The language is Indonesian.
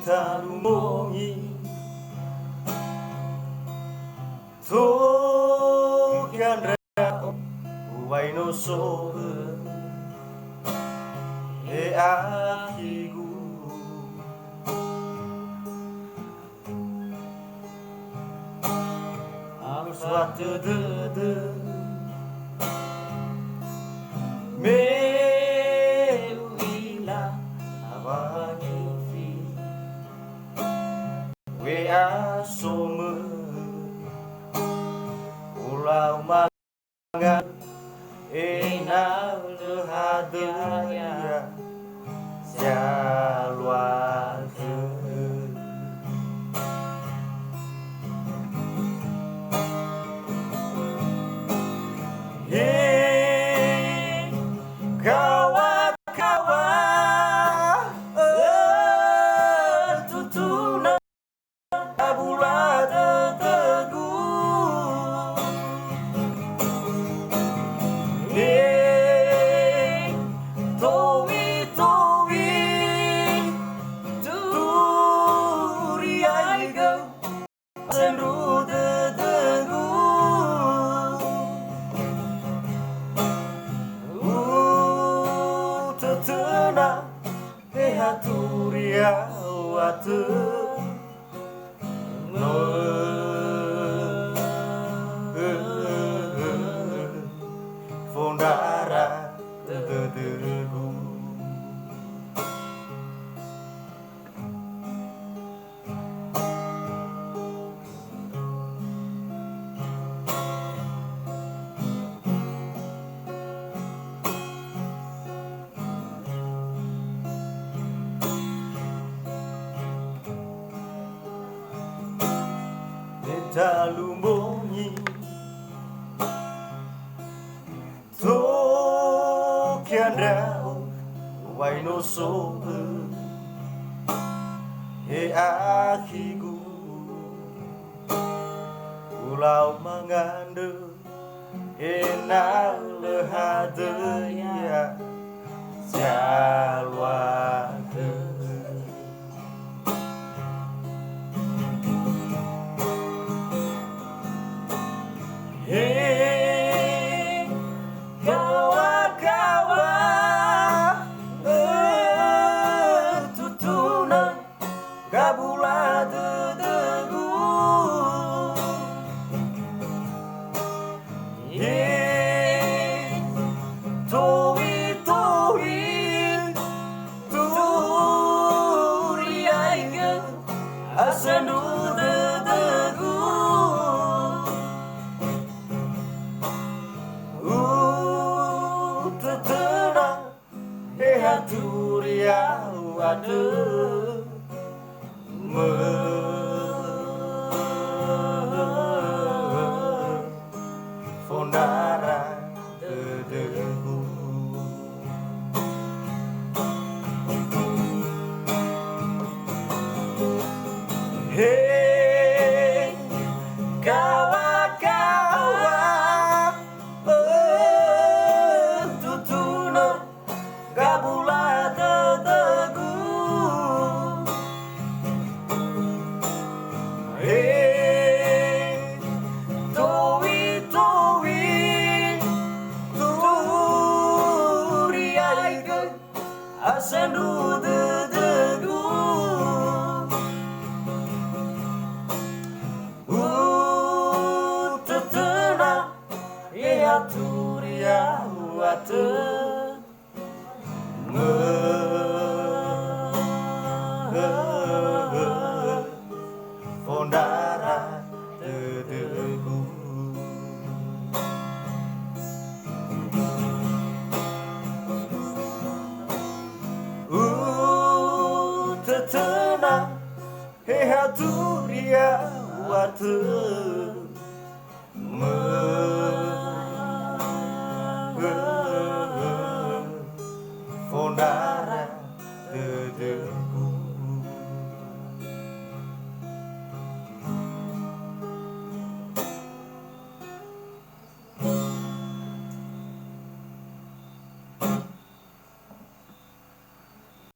Talumoni Tokian rao Uwaino soe E akigu Suatu dede Meluila Awangifi Wea some Ulau mangan Ena lehadaya Jaluake Kawa-kawa tutuna abula tetegu towi duri aiga sendu tetegu Tetena haturia watu no fondara tedegu Talumoni Tokian rao Waino soe E akigu Ulau mangande Ena lehadaya Jaluake Kawa-kawa tutuna gabula dedegu towi turi aiga asendu dedegu Haturia wadu fondara dedegu Hey kawa-kawa tutuna gabula tetegu towi turi aiga asendu dedegu tetena haturia watu fondara dedegu tetena haturia watu fondara dedegu